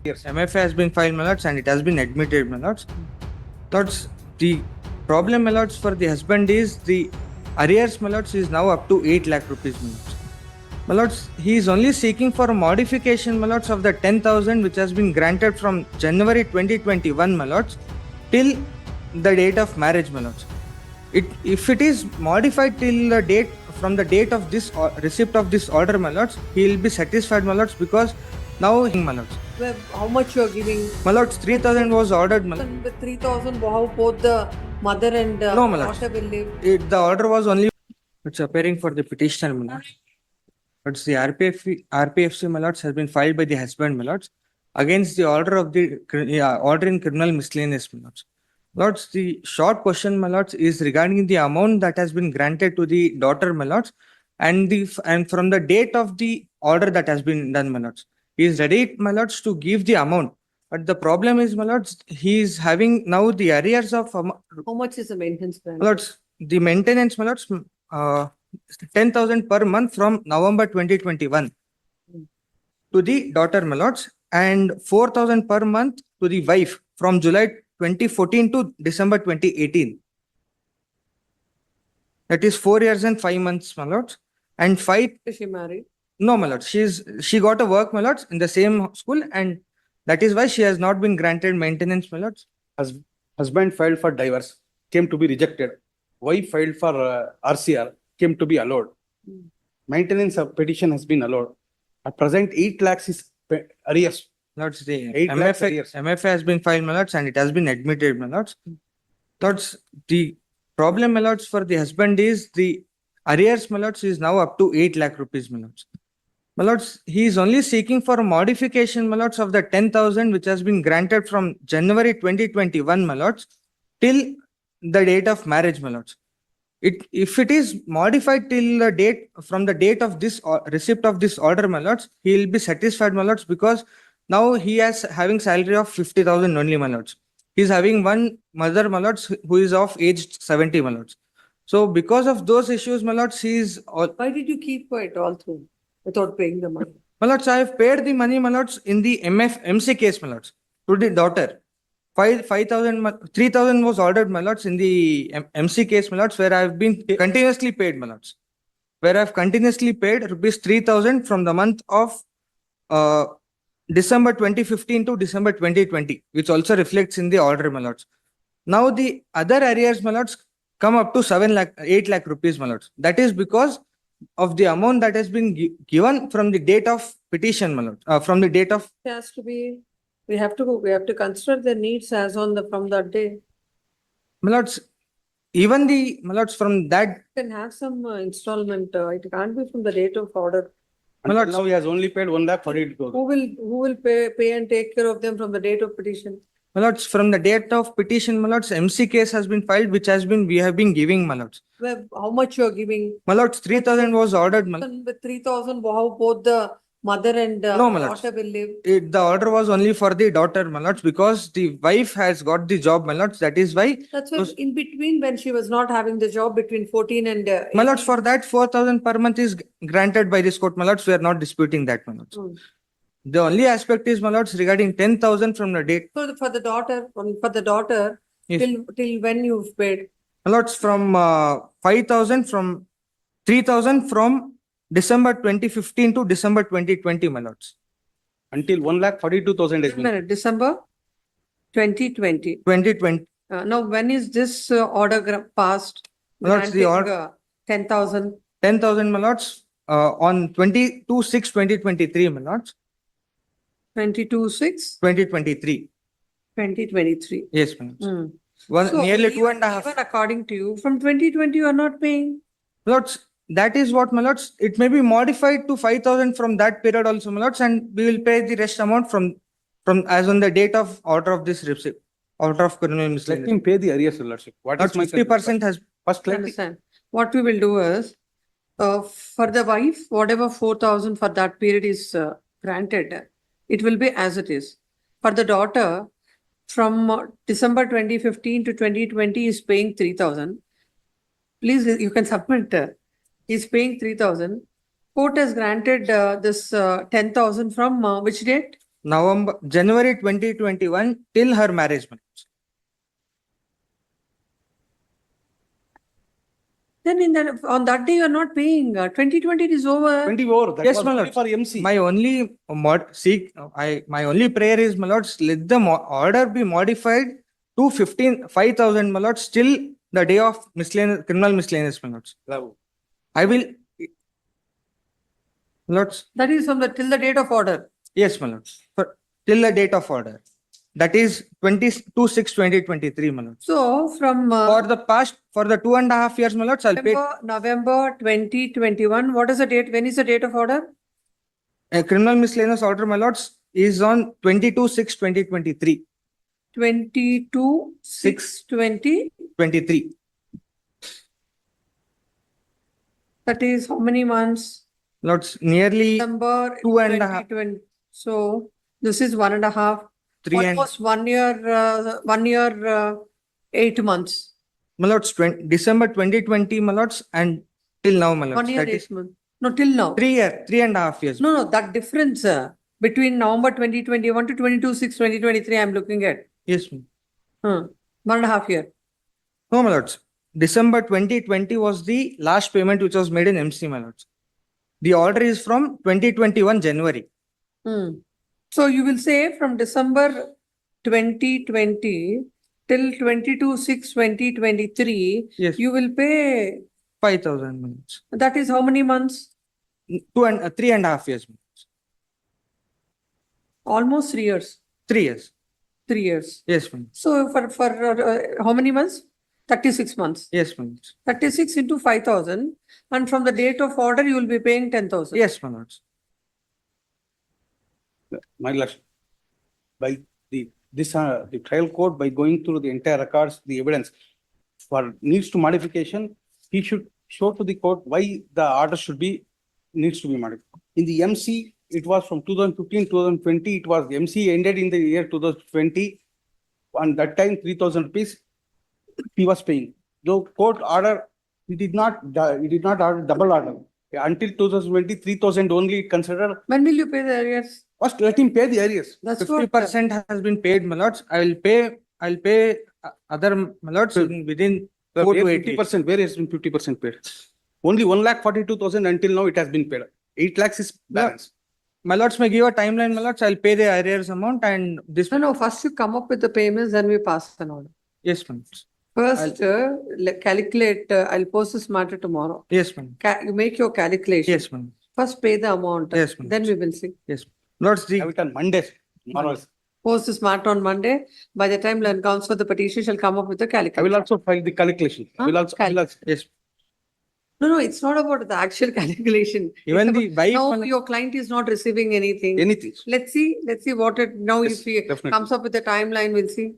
Yes. MFA has been filed, my lords, and it has been admitted, my lords. Lords, the problem, my lords, for the husband is the arrears, my lords, is now up to 8 lakh rupees, my lords. My lords, he is only seeking for a modification, my lords, of the 10,000 which has been granted from January 2021, my lords, till the date of marriage, my lords. If it is modified till the date, from the date of this receipt of this order, my lords, he will be satisfied, my lords, because now, my lords. Well, how much you are giving? My lords, 3,000 was ordered, my lords. With 3,000, how both the mother and No, my lords. daughter will live? The order was only, it's appearing for the petitioner, my lords. But the RPFC, my lords, has been filed by the husband, my lords, against the order of the order in criminal miscellaneous, my lords. Lords, the short question, my lords, is regarding the amount that has been granted to the daughter, my lords, and from the date of the order that has been done, my lords. He is ready, my lords, to give the amount. But the problem is, my lords, he is having now the arrears of How much is the maintenance plan? my lords, the maintenance, my lords, 10,000 per month from November 2021 to the daughter, my lords, and 4,000 per month to the wife from July 2014 to December 2018. That is 4 years and 5 months, my lords. And 5, Is she married? no, my lords, she got a work, my lords, in the same school, and that is why she has not been granted maintenance, my lords. Husband filed for divorce, came to be rejected. Wife filed for RCR, came to be allowed. Maintenance of petition has been allowed. At present, 8 lakhs is arrears. Lords, the 8 lakhs MFA, arrears. MFA has been filed, my lords, and it has been admitted, my lords. Lords, the problem, my lords, for the husband is the arrears, my lords, is now up to 8 lakh rupees, my lords. My lords, he is only seeking for a modification, my lords, of the 10,000 which has been granted from January 2021, my lords, till the date of marriage, my lords. If it is modified till the date, from the date of this receipt of this order, my lords, he will be satisfied, my lords, because now he is having salary of 50,000 only, my lords. He is having one mother, my lords, who is of age 70, my lords. So because of those issues, my lords, he is all. Why did you keep quiet all through without paying the money? My lords, I have paid the money, my lords, in the MC case, my lords, to the daughter. 3,000 was ordered, my lords, in the MC case, my lords, where I have been continuously paid, my lords. Where I have continuously paid rupees 3,000 from the month of December 2015 to December 2020, which also reflects in the order, my lords. Now the other arrears, my lords, come up to 8 lakh rupees, my lords. That is because of the amount that has been given from the date of petition, my lords, from the date of. It has to be, we have to consider the needs as on from that day. My lords, even the, my lords, from that, You can have some installment, it can't be from the date of order. My Until lords, now, he has only paid 1,42,000. Who will pay and take care of them from the date of petition? my lords, from the date of petition, my lords, MC case has been filed, which has been, we have been giving, my lords. Well, how much you are giving? My lords, 3,000 was ordered, my lords. With 3,000, how both the mother and No, my lords. daughter will live? The order was only for the daughter, my lords, because the wife has got the job, my lords. That is why, That's why those- in between when she was not having the job between 14 and my lords, for that 4,000 per month is granted by this court, my lords. We are not disputing that, my lords. The only aspect is, my lords, regarding 10,000 from the date. So for the daughter, Yes. till when you've paid? My lords, from 5,000, from 3,000 from December 2015 to December 2020, my lords. Until 1,42,000 has Wait a been. minute, December 2020. 2020. Now, when is this order passed? Lords, the Granting, order 10,000. 10,000, my lords, on 22/6/2023, my lords. 22/6, 2023. 2023. Yes, my lords. So Nearly even- 2.5. Even according to you, from 2020 you are not paying. Lords, that is what, my lords. It may be modified to 5,000 from that period also, my lords, and we will pay the rest amount from as on the date of order of this receipt, order of criminal Let miscellaneous. him pay the arrears, Your Lordship. What is my 50% has. First, let Understand? What we will do is, for the wife, whatever 4,000 for that period is granted, it will be as it is. For the daughter, from December 2015 to 2020 is paying 3,000. Please, you can submit. Is paying 3,000. Court has granted this 10,000 from which date? January 2021 till her marriage, my lords. Then on that day, you are not paying. 2020 is over. 20 over, that Yes, was my only lord. for MC. My only my only prayer is, my lords, let the order be modified to 5,000, my lords, till the day of criminal miscellaneous, my lords. Bravo. I will, my lords, That is from till the date of order. yes, my lords, till the date of order. That is 22/6/2023, my lords. So from For the 2.5 years, my lords, I'll pay November 2021, what is the date? When is the date of order? a criminal miscellaneous order, my lords, is on 22/6/2023. 22/6/20. 23. That is how many months? Lords, nearly December 2.5. 2020. So this is 1.5. 3 and, Almost 1 year, 8 months. my lords, December 2020, my lords, and till now, my lords. 1 year, That is 8 months. No, till now. 3.5 years. No, that difference between November 2021 to 22/6/2023, I'm looking at. Yes, ma'am. 1.5 year. No, my lords. December 2020 was the last payment which was made in MC, my lords. The order is from 2021 January. So you will say from December 2020 till 22/6/2023, Yes, you will pay, 5,000, my lords. that is how many months? 3.5 years, my lords. Almost 3 years. 3 years. 3 years. Yes, ma'am. So for how many months? 36 months. Yes, my lords. 36 into 5,000, and from the date of order, you will be paying 10,000. Yes, my lords. My lordship, by the trial court, by going through the entire records, the evidence for needs to modification, he should show to the court why the order needs to be modified. In the MC, it was from 2015, 2020, it was MC ended in the year 2020. And that time, 3,000 rupees he was paying. The court order, he did not order double order. Until 2020, 3,000 only considered. When will you pay the arrears? First, let him pay the arrears. That's what. 50% has been paid, my lords. I'll pay other, my lords, within 4 to 8 weeks. 50%, where has been 50% paid? Only 1,42,000 until now it has been paid. 8 lakhs is balance. My lords may give a timeline, my lords. I'll pay the arrears amount and this. No, first you come up with the payments, then we pass an order. Yes, ma'am. First, calculate, I'll post this matter tomorrow. Yes, ma'am. You make your calculation. Yes, ma'am. First pay the amount. Yes, ma'am. Then we will see. Yes. Lords, I have it on Monday. Tomorrow. Post this matter on Monday. By the time land counsel for the petition shall come up with the I calculation. will also file the calculation. I will also. yes. No, it's not about the actual calculation. Even It's the about, wife, now my lord- your client is not receiving anything. Anything. Let's see what it now Yes, if he definitely. comes up with a timeline, we'll see.